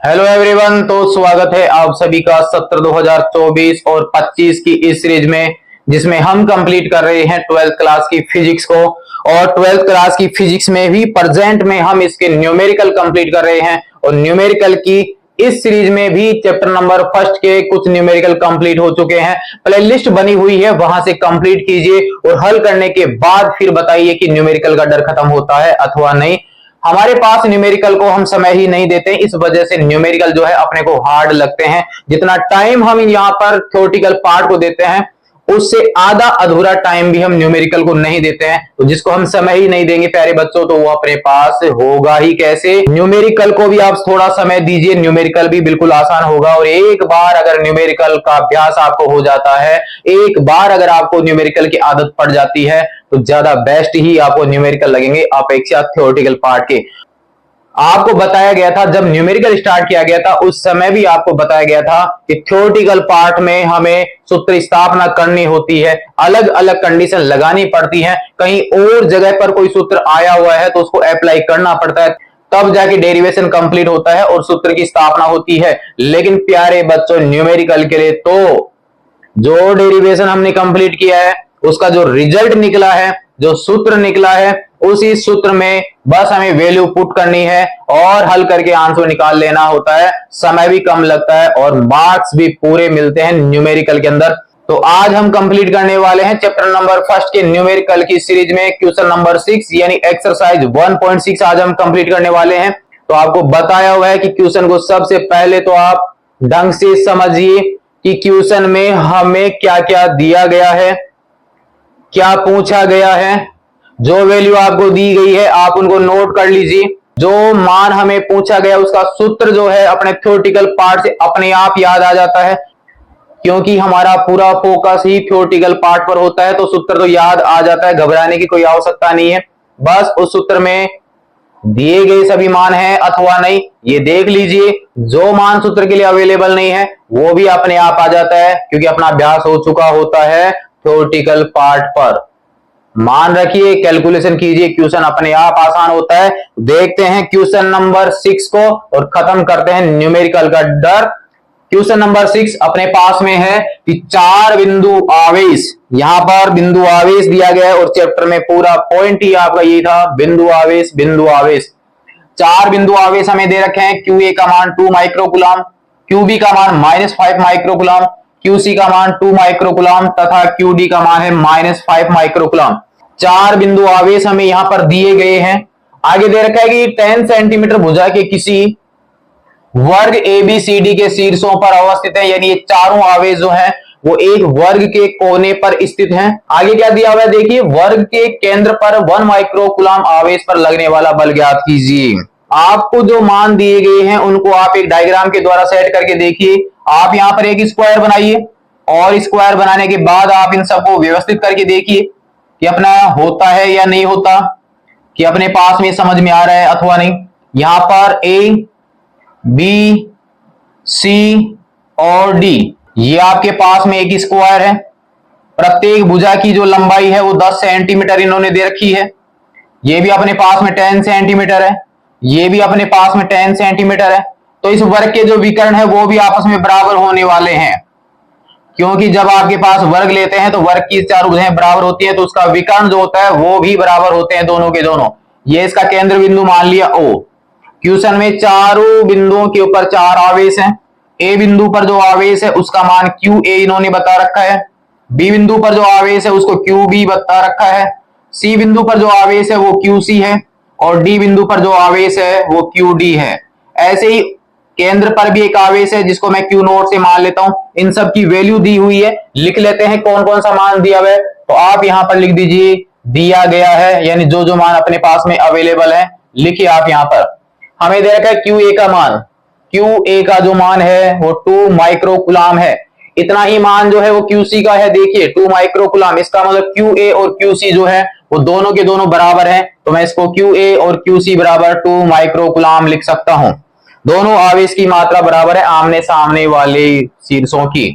Hello everyone. तो स्वागत है आप सभी का सत्र 2024 और 25 की इस सीरीज में, जिसमें हम कंप्लीट कर रहे हैं 12th क्लास की फिजिक्स को। और 12th क्लास की फिजिक्स में भी प्रेजेंट में हम इसके न्यूमेरिकल कंप्लीट कर रहे हैं। और न्यूमेरिकल की इस सीरीज में भी चैप्टर नंबर फर्स्ट के कुछ न्यूमेरिकल कंप्लीट हो चुके हैं। प्लेलिस्ट बनी हुई है, वहां से कंप्लीट कीजिए और हल करने के बाद फिर बताइए कि न्यूमेरिकल का डर खत्म होता है अथवा नहीं। हमारे पास न्यूमेरिकल को हम समय ही नहीं देते, इस वजह से न्यूमेरिकल जो है अपने को हार्ड लगते हैं। जितना टाइम हम यहाँ पर थ्योरेटिकल पार्ट को देते हैं, उससे आधा अधूरा टाइम भी हम न्यूमेरिकल को नहीं देते हैं। तो जिसको हम समय ही नहीं देंगे प्यारे बच्चों, तो वो अपने पास होगा ही कैसे। न्यूमेरिकल को भी आप थोड़ा समय दीजिए, न्यूमेरिकल भी बिल्कुल आसान होगा। और एक बार अगर न्यूमेरिकल का अभ्यास आपको हो जाता है, एक बार अगर आपको न्यूमेरिकल की आदत पड़ जाती है, तो ज्यादा बेस्ट ही आपको न्यूमेरिकल लगेंगे अपेक्षा थ्योरेटिकल पार्ट के। आपको बताया गया था, जब न्यूमेरिकल स्टार्ट किया गया था उस समय भी आपको बताया गया था कि थ्योरेटिकल पार्ट में हमें सूत्र स्थापना करनी होती है, अलग अलग कंडीशन लगानी पड़ती है। कहीं और जगह पर कोई सूत्र आया हुआ है तो उसको अप्लाई करना पड़ता है, तब जाके डेरिवेशन कंप्लीट होता है और सूत्र की स्थापना होती है। लेकिन प्यारे बच्चों, न्यूमेरिकल के लिए तो जो डेरिवेशन हमने कंप्लीट किया है, उसका जो रिजल्ट निकला है, जो सूत्र निकला है, उसी सूत्र में बस हमें वैल्यू पुट करनी है और हल करके आंसर निकाल लेना होता है। समय भी कम लगता है और मार्क्स भी पूरे मिलते हैं न्यूमेरिकल के अंदर। तो आज हम कंप्लीट करने वाले हैं चैप्टर नंबर फर्स्ट के न्यूमेरिकल की सीरीज में क्वेश्चन नंबर 6 यानी एक्सरसाइज 1.6 आज हम कंप्लीट करने वाले हैं। तो आपको बताया हुआ है कि क्वेश्चन को सबसे पहले तो आप ढंग से समझिए कि क्वेश्चन में हमें क्या क्या दिया गया है, क्या पूछा गया है। जो वैल्यू आपको दी गई है आप उनको नोट कर लीजिए। जो मान हमें पूछा गया उसका सूत्र जो है अपने थ्योरेटिकल पार्ट से अपने आप याद आ जाता है, क्योंकि हमारा पूरा फोकस ही थ्योरेटिकल पार्ट पर होता है। तो सूत्र तो याद आ जाता है, घबराने की कोई आवश्यकता नहीं है। बस उस सूत्र में दिए गए सभी मान हैं अथवा नहीं, ये देख लीजिए। जो मान सूत्र के लिए अवेलेबल नहीं है वो भी अपने आप आ जाता है, क्योंकि अपना अभ्यास हो चुका होता है थ्योरेटिकल पार्ट पर। मान रखिए, कैलकुलेशन कीजिए, क्वेश्चन अपने आप आसान होता है। देखते हैं क्वेश्चन नंबर 6 को और खत्म करते हैं न्यूमेरिकल का डर। क्वेश्चन नंबर 6 अपने पास में है कि 4 बिंदु आवेश, यहां पर बिंदु आवेश दिया गया है और चैप्टर में पूरा पॉइंट ही आपका यही था, बिंदु आवेश बिंदु आवेश। 4 बिंदु आवेश हमें दे रखे हैं। क्यू ए का मान 2 माइक्रोकुलाम, क्यू बी का मान -5 माइक्रोकुलाम, क्यू सी का मान 2 माइक्रोकुलाम तथा क्यू डी का मान है -5 माइक्रोकुलाम। 4 बिंदु आवेश हमें यहां पर दिए गए हैं। आगे दे रखा है कि 10 सेंटीमीटर भुजा के किसी वर्ग ABCD के शीर्षों पर अवस्थित है, यानी ये चारों आवेश जो हैं वो एक वर्ग के कोने पर स्थित हैं। आगे क्या दिया हुआ है देखिए, वर्ग के केंद्र पर 1 माइक्रोकुलाम आवेश पर लगने वाला बल ज्ञात कीजिए। आपको जो मान दिए गए हैं उनको आप एक डायग्राम के द्वारा सेट करके देखिए। आप यहां पर एक स्क्वायर बनाइए और स्क्वायर बनाने के बाद आप इन सबको व्यवस्थित करके देखिए कि अपना होता है या नहीं होता, कि अपने पास में समझ में आ रहा है अथवा नहीं। यहां पर A, B, C और D ये आपके पास में एक स्क्वायर है। प्रत्येक भुजा की जो लंबाई है वो 10 सेंटीमीटर इन्होंने दे रखी है। ये भी अपने पास में 10 सेंटीमीटर है, ये भी अपने पास में 10 सेंटीमीटर है। तो इस वर्ग के जो विकर्ण है वो भी आपस में बराबर होने वाले हैं, क्योंकि जब आपके पास वर्ग लेते हैं तो वर्ग की चारों भुजाएं बराबर होती हैं, तो उसका विकर्ण जो होता है वो भी बराबर होते हैं दोनों के दोनों। ये इसका केंद्र बिंदु मान लिया O। क्वेश्चन में चारों बिंदुओं के ऊपर 4 आवेश हैं। A बिंदु पर जो आवेश है उसका मान QA इन्होंने बता रखा है। B बिंदु पर जो आवेश है उसको QB बता रखा है। C बिंदु पर जो आवेश है वो QC है और D बिंदु पर जो आवेश है वो QD है। ऐसे ही केंद्र पर भी एक आवेश है जिसको मैं Q नोट से मान लेता हूं। इन सब की वैल्यू दी हुई है, लिख लेते हैं कौन कौन सा मान दिया हुआ है। तो आप यहां पर लिख दीजिए दिया गया है, यानी जो जो मान अपने पास में अवेलेबल है लिखिए आप यहां पर। हमें दे रखा है QA का मान, QA का जो मान है वो 2 माइक्रोकुलाम है। इतना ही मान जो है वो QC का है, देखिए 2 माइक्रोकुलाम। इसका मतलब QA और QC जो है वो दोनों के दोनों बराबर हैं, तो मैं इसको QA और QC बराबर 2 माइक्रोकुलाम लिख सकता हूं। दोनों आवेश की मात्रा बराबर है आमने सामने वाले शीर्षों की।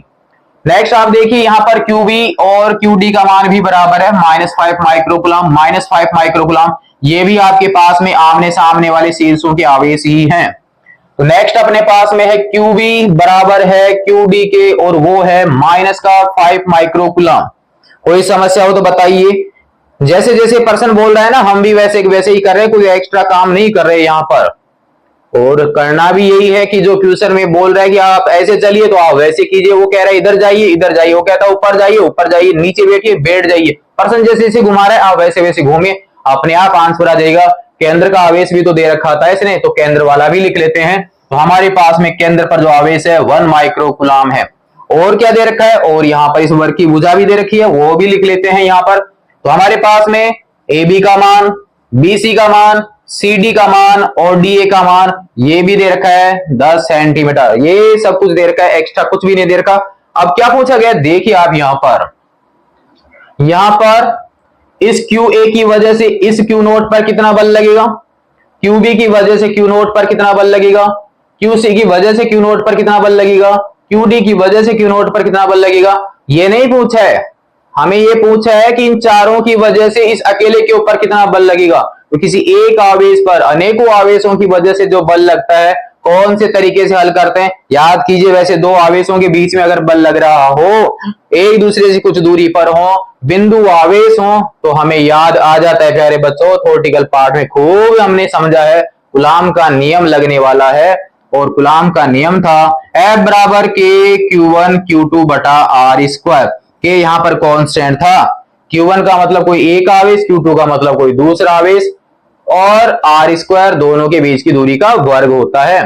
नेक्स्ट आप देखिए यहां पर QB और QD का मान भी बराबर है, -5 माइक्रोकुलाम -5 माइक्रोकुलाम। ये भी आपके पास में आमने सामने वाले शीर्षों के आवेश ही हैं। तो नेक्स्ट अपने पास में है QB बराबर है QD के, और वो है माइनस का 5 माइक्रोकुलम। कोई समस्या हो तो बताइए। जैसे जैसे पर्सन बोल रहा है ना, हम भी वैसे वैसे ही कर रहे हैं, कोई एक्स्ट्रा काम नहीं कर रहे यहाँ पर। और करना भी यही है कि जो क्वेश्चन में बोल रहा है कि आप ऐसे चलिए तो आप वैसे कीजिए, वो कह रहा है इधर जाइए इधर जाइए, वो कहता है ऊपर जाइए ऊपर जाइए, नीचे बैठिए बैठ जाइए। पर्सन जैसे जैसे घुमा रहा है आप वैसे वैसे घूमिए, अपने आप आंसर आ जाएगा। केंद्र का आवेश भी तो दे रखा था इसने, तो केंद्र वाला भी लिख लेते हैं। तो हमारे पास में केंद्र पर जो आवेश है 1 माइक्रोकुलाम है। और क्या दे रखा है, और यहाँ पर इस वर्ग की भुजा भी दे रखी है, वो भी लिख लेते हैं यहाँ पर। तो हमारे पास में ए बी का मान, बी सी का मान, सी डी का मान और डी ए का मान ये भी दे रखा है 10 सेंटीमीटर। ये सब कुछ दे रखा है, एक्स्ट्रा कुछ भी नहीं दे रखा। अब क्या पूछा गया, देखिए आप यहां पर इस क्यू ए की वजह से इस क्यू नोट पर कितना बल लगेगा, क्यू बी की वजह से क्यू नोट पर कितना बल लगेगा, क्यू सी की वजह से क्यू नोट पर कितना बल लगेगा, क्यू डी की वजह से क्यू नोट पर कितना बल लगेगा। ये नहीं पूछा है, हमें ये पूछा है कि इन चारों की वजह से इस अकेले के ऊपर कितना बल लगेगा। तो किसी एक आवेश पर अनेकों आवेशों की वजह से जो बल लगता है, कौन से तरीके से हल करते हैं, याद कीजिए। वैसे दो आवेशों के बीच में अगर बल लग रहा हो, एक दूसरे से कुछ दूरी पर हो, बिंदु आवेश हो, तो हमें याद आ जाता है प्यारे बच्चों, थ्योरेटिकल पार्ट में खूब हमने समझा है, कूलाम का नियम लगने वाला है। और कूलाम का नियम था F बराबर के Q1 Q2 बटा R स्क्वायर। के यहाँ पर कांस्टेंट था, Q1 का मतलब कोई एक आवेश, Q2 का मतलब कोई दूसरा आवेश, और R स्क्वायर दोनों के बीच की दूरी का वर्ग होता है।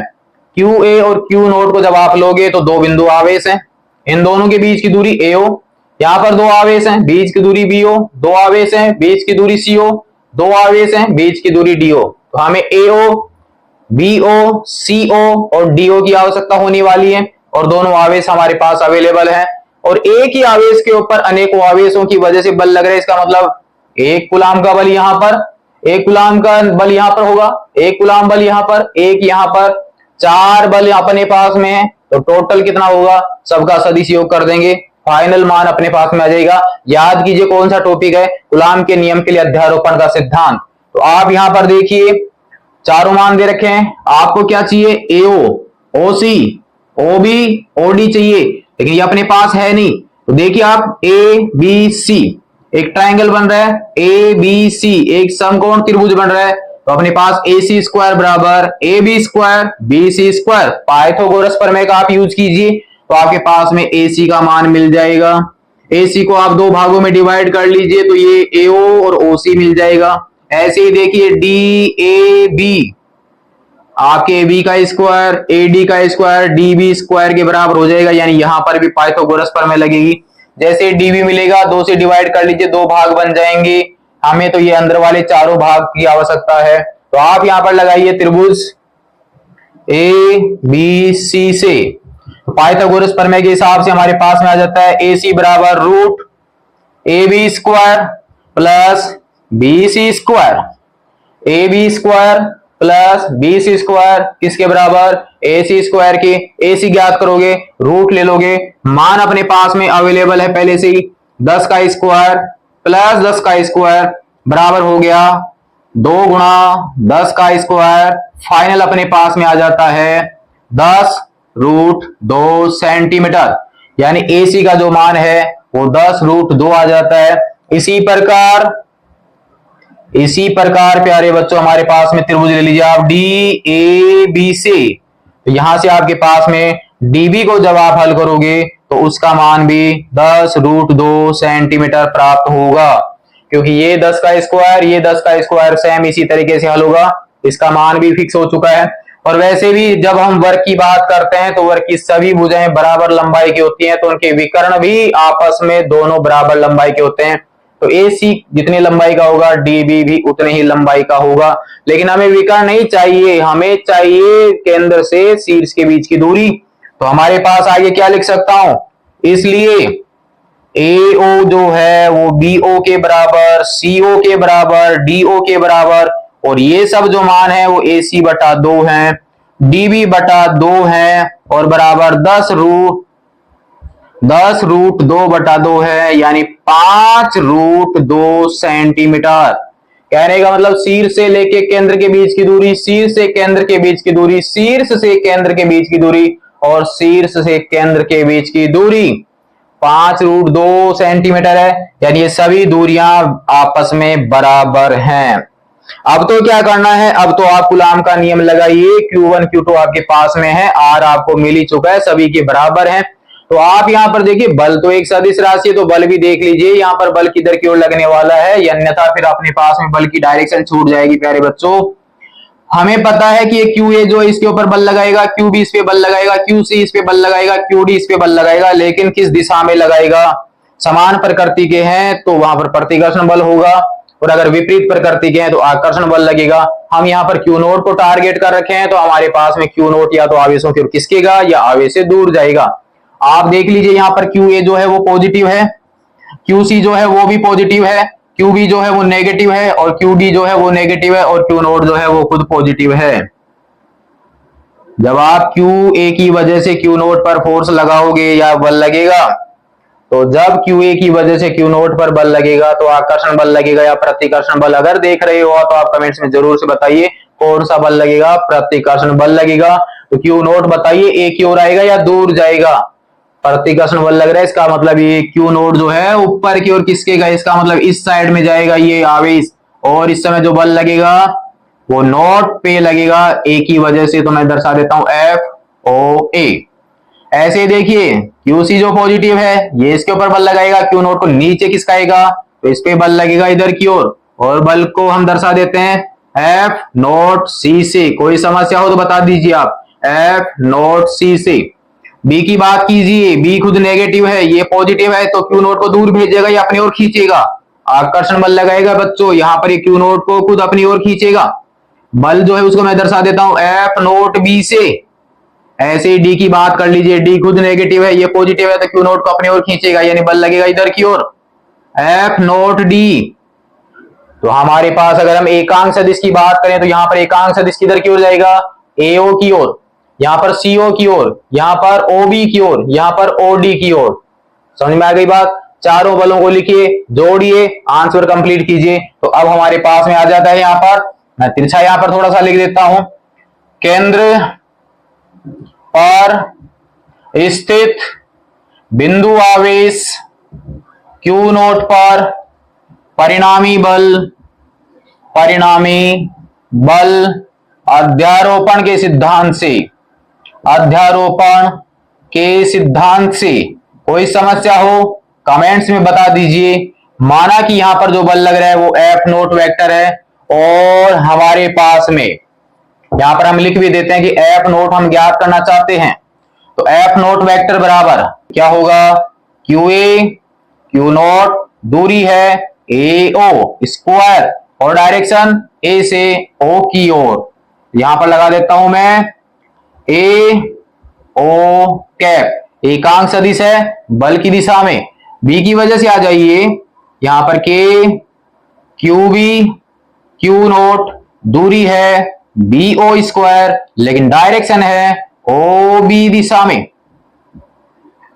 QA और Q नोट को जब आप लोगे तो दो बिंदु आवेश हैं, इन दोनों के बीच की दूरी AO, यहाँ पर दो आवेश हैं, बीच की दूरी BO, दो आवेश हैं, बीच की दूरी CO, दो आवेश हैं, बीच की दूरी DO। तो हमें AO, BO, CO और DO की आवश्यकता होने वाली है, और दोनों आवेश हमारे पास अवेलेबल हैं। और एक ही आवेश के ऊपर अनेकों आवेशों की वजह से बल लग रहा है, इसका मतलब एक कूलाम का बल यहां पर, एक कूलाम का बल यहां पर होगा, एक कूलाम बल यहां पर, एक यहां पर, चार बल अपने पास में है। तो टोटल कितना होगा, सबका सदिश योग कर देंगे, फाइनल मान अपने पास में आ जाएगा। याद कीजिए कौन सा टॉपिक है, कूलाम के नियम के लिए अध्यारोपण का सिद्धांत। तो आप यहां पर देखिए चारों मान दे रखे हैं, आपको क्या चाहिए, एओ, ओसी, ओबी, ओडी चाहिए, लेकिन ये अपने पास है नहीं। तो देखिए आप ए बी सी, एक ट्रायंगल बन रहा है, ए बी सी एक समकोण त्रिभुज बन रहा है। तो अपने पास ए सी स्क्वायर बराबर A B square B C square, Pythagoras प्रमेय का आप यूज कीजिए, तो आपके पास में ए सी का मान मिल जाएगा। ए सी को आप दो भागों में डिवाइड कर लीजिए, तो ये एओ और ओसी मिल जाएगा। ऐसे ही देखिए डी ए बी, आपके बी का स्क्वायर ए डी का स्क्वायर डी बी स्क्वायर के बराबर हो जाएगा, यानी यहां पर भी पाइथागोरस प्रमेय लगेगी। जैसे डी बी मिलेगा, दो से डिवाइड कर लीजिए, दो भाग बन जाएंगे। हमें तो ये अंदर वाले चारों भाग की आवश्यकता है, तो आप यहां पर लगाइए त्रिभुज ए बी सी से। पाइथागोरस प्रमेय के हिसाब से हमारे पास में आ जाता है ए सी बराबर root A B square plus B C square, A B square plus B C square किसके बराबर, ए सी स्क्वायर के। ए सी ज्ञात करोगे, रूट ले लोगे, मान अपने पास में अवेलेबल है पहले से ही, 10 का स्क्वायर प्लस 10 का स्क्वायर बराबर हो गया 2 गुणा 10 का स्क्वायर, फाइनल अपने पास में आ जाता है 10 रूट 2 सेंटीमीटर, यानी ए सी का जो मान है वो 10 रूट 2 आ जाता है। इसी प्रकार प्यारे बच्चों हमारे पास में त्रिभुज ले लीजिए आप डी ए बी से, तो यहां से आपके पास में डीबी को जब आप हल करोगे तो उसका मान भी 10 रूट 2 सेंटीमीटर प्राप्त होगा, क्योंकि ये 10 का स्क्वायर ये 10 का स्क्वायर सेम इसी तरीके से हल होगा, इसका मान भी फिक्स हो चुका है। और वैसे भी जब हम वर्ग की बात करते हैं तो वर्ग की सभी भुजाएं बराबर लंबाई की होती हैं, तो उनके विकर्ण भी आपस में दोनों बराबर लंबाई के होते हैं। तो ए सी जितनी लंबाई का होगा डीबी भी उतनी ही लंबाई का होगा, लेकिन हमें विकर्ण नहीं चाहिए, हमें चाहिए केंद्र से शीर्ष के बीच की दूरी। तो हमारे पास आगे क्या लिख सकता हूं, इसलिए एओ जो है वो बीओ के बराबर, सीओ के बराबर, डीओ के बराबर, और ये सब जो मान है वो ए सी बटा 2 है, डीबी बटा 2 है, और बराबर 10 रूट 2 बटा 2 है, यानी 5 रूट 2 सेंटीमीटर। कहने का मतलब शीर्ष से लेके केंद्र के बीच की दूरी, शीर्ष से केंद्र के बीच की दूरी, शीर्ष से केंद्र के बीच की दूरी और शीर्ष से केंद्र के बीच की दूरी 5√2 सेंटीमीटर है। यानी ये सभी दूरियां आपस में बराबर हैं। अब तो क्या करना है, अब तो आप कूलाम का नियम लगाइए। Q1 Q2 आपके पास में है, R आपको मिल ही चुका है, सभी के बराबर हैं। तो आप यहां पर देखिए बल तो एक सदिश राशि है, तो बल भी देख लीजिए यहाँ पर बल किधर की ओर लगने वाला है, अन्यथा फिर अपने पास में बल की डायरेक्शन छूट जाएगी। प्यारे बच्चों, हमें पता है कि ये QA जो इसके ऊपर बल लगाएगा, QB इस पे बल लगाएगा, QC इस पे बल लगाएगा, QD इस पे बल लगाएगा, लेकिन किस दिशा में लगाएगा? समान प्रकृति के हैं तो वहां पर प्रतिकर्षण बल होगा, और अगर विपरीत प्रकृति के हैं तो आकर्षण बल लगेगा। हम यहाँ पर Q नोट को टारगेट कर रखे हैं, तो हमारे पास में Q नोट या तो आवेशों की ओर खिसकेगा या आवेश से दूर जाएगा। आप देख लीजिए यहाँ पर QA जो है वो पॉजिटिव है, QC जो है वो भी पॉजिटिव है, QB जो है वो नेगेटिव है, और QD जो है वो नेगेटिव है, और Q नोट जो है वो खुद पॉजिटिव है। जब आप QA की वजह से Q नोट पर फोर्स लगाओगे या बल लगेगा, तो जब QA की वजह से Q नोट पर बल लगेगा तो आकर्षण बल लगेगा या प्रतिकर्षण बल? अगर देख रहे हो तो आप कमेंट्स में जरूर से बताइए कौन सा बल लगेगा। प्रतिकर्षण बल लगेगा। तो Q नोट बताइए A की ओर आएगा या दूर जाएगा? प्रतिकर्षण बल लग रहा है, इसका मतलब ये Q नोट जो है ऊपर की ओर खिसकेगा, इसका मतलब इस साइड में जाएगा ये आवेश, और इस समय जो बल लगेगा वो नोट पे लगेगा A की वजह से। तो मैं दर्शा देता हूं FOA। ऐसे देखिए QC जो पॉजिटिव है ये इसके ऊपर बल लगाएगा, Q नोट को नीचे खिसकाएगा, तो इस पे बल लगेगा इधर की ओर, और बल को हम दर्शा देते हैं F नोट C से। कोई समस्या हो तो बता दीजिए आप, F नोट C से। B की बात कीजिए, B खुद नेगेटिव है, ये पॉजिटिव है, तो Q नोट को दूर भेजेगा या अपनी ओर खींचेगा? आकर्षण बल लगाएगा बच्चों, यहाँ पर ये Q नोट को खुद अपनी ओर खींचेगा। बल जो है उसको मैं दर्शा देता हूं F नोट B से। ऐसे ही D की बात कर लीजिए, D खुद नेगेटिव है, ये पॉजिटिव है, तो Q नोट को अपनी ओर खींचेगा, यानी बल लगेगा इधर की ओर F नोट D। तो हमारे पास अगर हम एकांक सदिश की बात करें तो यहाँ पर एकांक सदिश किधर की ओर जाएगा? AO की ओर, यहाँ पर CO की ओर, यहाँ पर OB की ओर, यहाँ पर OD की ओर। समझ में आ गई बात? चारों बलों को लिखिए, जोड़िए, आंसर कंप्लीट कीजिए। तो अब हमारे पास में आ जाता है यहाँ पर, मैं तिरछा यहाँ पर थोड़ा सा लिख देता हूं, केंद्र पर स्थित बिंदु आवेश Q नोट पर परिणामी बल अध्यारोपण के सिद्धांत से कोई समस्या हो कमेंट्स में बता दीजिए। माना कि यहां पर जो बल लग रहा है वो F नोट वेक्टर है, और हमारे पास में यहां पर हम लिख भी देते हैं कि F नोट हम ज्ञात करना चाहते हैं, तो F नोट वेक्टर बराबर क्या होगा? QA Q नोट, दूरी है AO स्क्वायर, और डायरेक्शन A से O की ओर। यहां पर लगा देता हूं मैं AO कैप, एकांक सदिश है बल की दिशा में। B की वजह से आ जाइए, यहां पर K QB Q नोट, दूरी है BO स्क्वायर, लेकिन डायरेक्शन है OB दिशा में,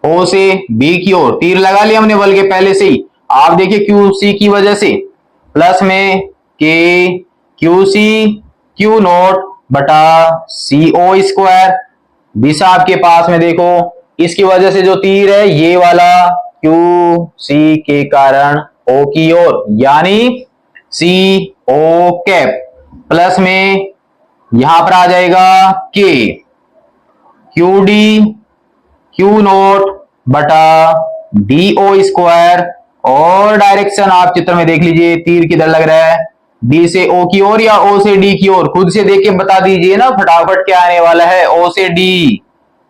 O से B की ओर। तीर लगा लिया हमने बल के पहले से ही। आप देखिए QC की वजह से प्लस में K QC Q नोट बटा CO स्क्वायर, दिशा आपके पास में देखो, इसकी वजह से जो तीर है ये वाला QC के कारण O की ओर, यानी CO कैप, प्लस में यहां पर आ जाएगा K QD Q नोट बटा DO स्क्वायर, और डायरेक्शन आप चित्र में देख लीजिए, तीर किधर लग रहा है? D से O की ओर या O से D की ओर? खुद से देख के बता दीजिए ना फटाफट क्या आने वाला है। O से D,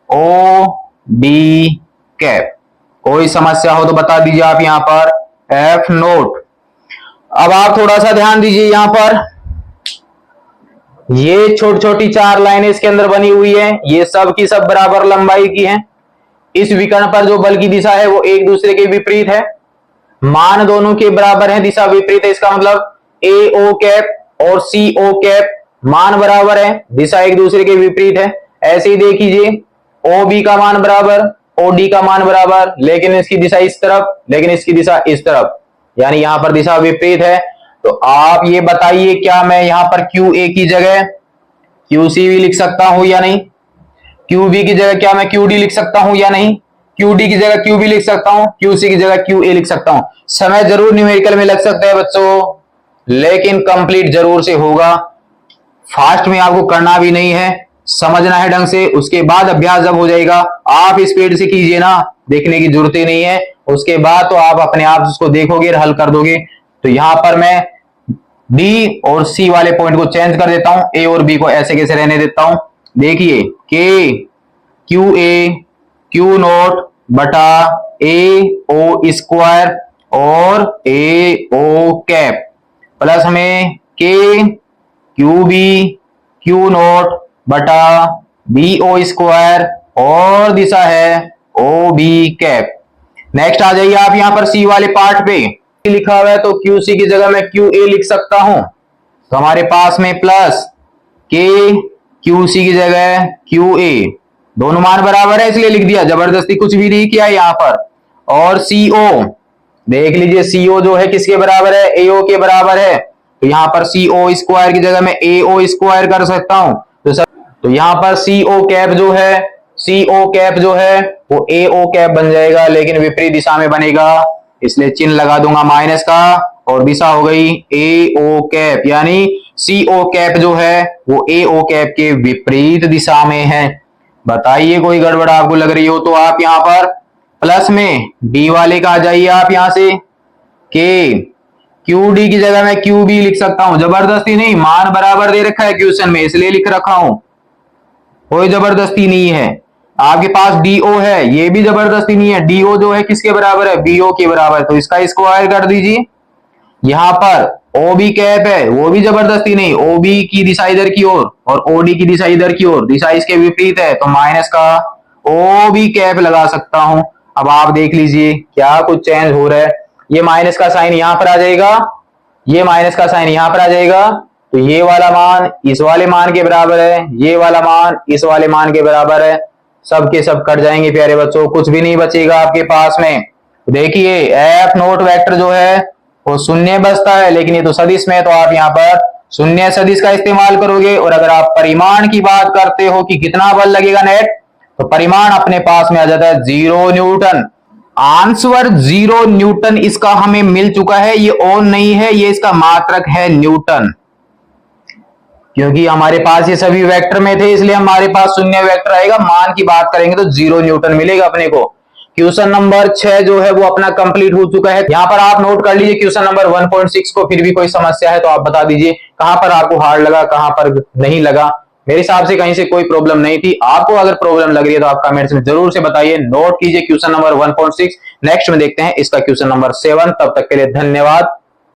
OD कैप। कोई समस्या हो तो बता दीजिए आप यहां पर F नोट। अब आप थोड़ा सा ध्यान दीजिए, यहां पर ये छोटी छोटी चार लाइनें इसके अंदर बनी हुई है, ये सब की सब बराबर लंबाई की हैं। इस विकर्ण पर जो बल की दिशा है वो एक दूसरे के विपरीत है, मान दोनों के बराबर है, दिशा विपरीत है। इसका मतलब AO कैप और CO कैप मान बराबर है, दिशा एक दूसरे के विपरीत है। ऐसे ही देखिए OB का मान बराबर, OD का मान बराबर, लेकिन इसकी दिशा इस तरफ, लेकिन इसकी दिशा इस तरफ, यानी यहां पर दिशा विपरीत है। तो आप ये बताइए क्या मैं यहां पर QA की जगह QC भी लिख सकता हूं या नहीं? QB की जगह क्या मैं QD लिख सकता हूं या नहीं? QD की जगह QB लिख सकता हूं, QC की जगह QA लिख सकता हूं। समय जरूर न्यूमेरिकल में लग सकता है बच्चों, लेकिन कंप्लीट जरूर से होगा। फास्ट में आपको करना भी नहीं है, समझना है ढंग से, उसके बाद अभ्यास जब हो जाएगा आप स्पीड से कीजिए ना, देखने की जरूरत ही नहीं है। उसके बाद तो आप अपने आप उसको देखोगे और हल कर दोगे। तो यहां पर मैं डी और सी वाले पॉइंट को चेंज कर देता हूं, ए और बी को ऐसे कैसे रहने देता हूं। देखिए के क्यू ए क्यू नोट बटा ए ओ स्क्वायर और ए ओ कैप प्लस हमें के क्यू बी क्यू नोट बटा बी ओ स्क्वायर और दिशा है ओ बी कैप। नेक्स्ट आ जाइए आप यहां पर सी वाले पार्ट पे, लिखा हुआ है तो क्यू सी की जगह मैं क्यू ए लिख सकता हूं। तो हमारे पास में प्लस के क्यू सी की जगह क्यू ए, दोनों मान बराबर है इसलिए लिख दिया, जबरदस्ती कुछ भी नहीं किया यहां पर। और सी ओ देख लीजिए, सी ओ जो है किसके बराबर है, ए ओ के बराबर है। तो यहां पर सी ओ स्क्वायर की जगह मैं ए ओ स्क्वायर कर सकता हूं। तो यहां पर सी ओ कैप जो है, सी ओ कैप जो है वो ए ओ कैप बन जाएगा, लेकिन विपरीत दिशा में बनेगा, इसलिए चिन्ह लगा दूंगा माइनस का और दिशा हो गई ए ओ कैप, यानी सी ओ कैप जो है वो ए ओ कैप के विपरीत दिशा में है। बताइए कोई गड़बड़ आपको लग रही हो तो आप यहां पर प्लस में डी वाले का आ जाइए आप यहां से, के क्यू डी की जगह मैं क्यू बी लिख सकता हूं, जबरदस्ती नहीं, मान बराबर दे रखा है क्वेश्चन में इसलिए लिख रखा हूं, कोई जबरदस्ती नहीं है। आपके पास डीओ है, ये भी जबरदस्ती नहीं है, डीओ जो है किसके बराबर है, बीओ के बराबर, तो इसका स्क्वायर कर दीजिए। यहां पर ओबी कैप है, वो भी जबरदस्ती नहीं, ओबी की दिशा इधर की ओर और ओडी की दिशा इधर की ओर, दिशा इसके विपरीत है, तो माइनस का ओबी कैप लगा सकता हूं। अब आप देख लीजिए क्या कुछ चेंज हो रहा है, ये माइनस का साइन यहां पर आ जाएगा, ये माइनस का साइन यहां पर आ जाएगा, तो ये वाला मान इस वाले मान के बराबर है, ये वाला मान इस वाले मान के बराबर है, सब के सब कट जाएंगे प्यारे बच्चों, कुछ भी नहीं बचेगा आपके पास में। देखिए एफ नोट वेक्टर जो है वो शून्य बचता है, लेकिन ये तो सदिश में है, तो आप यहाँ पर शून्य सदिश का इस्तेमाल करोगे। और अगर आप परिमाण की बात करते हो कि कितना बल लगेगा नेट, तो परिमाण अपने पास में आ जाता है 0 न्यूटन। आंसर 0 न्यूटन इसका हमें मिल चुका है, ये ओम नहीं है, ये इसका मात्रक है न्यूटन, क्योंकि हमारे पास ये सभी वेक्टर में थे इसलिए हमारे पास शून्य वेक्टर आएगा। मान की बात करेंगे तो 0 न्यूटन मिलेगा अपने को। क्वेश्चन नंबर 6 जो है वो अपना कंप्लीट हो चुका है। यहां पर आप नोट कर लीजिए क्वेश्चन नंबर 1.6 को, फिर भी कोई समस्या है तो आप बता दीजिए कहां पर आपको हार्ड लगा, कहां पर नहीं लगा। मेरे हिसाब से कहीं से कोई प्रॉब्लम नहीं थी, आपको अगर प्रॉब्लम लग रही है तो आप कमेंट्स में जरूर से बताइए। नोट कीजिए क्वेश्चन नंबर 1.6। नेक्स्ट में देखते हैं इसका क्वेश्चन नंबर 7। तब तक के लिए धन्यवाद।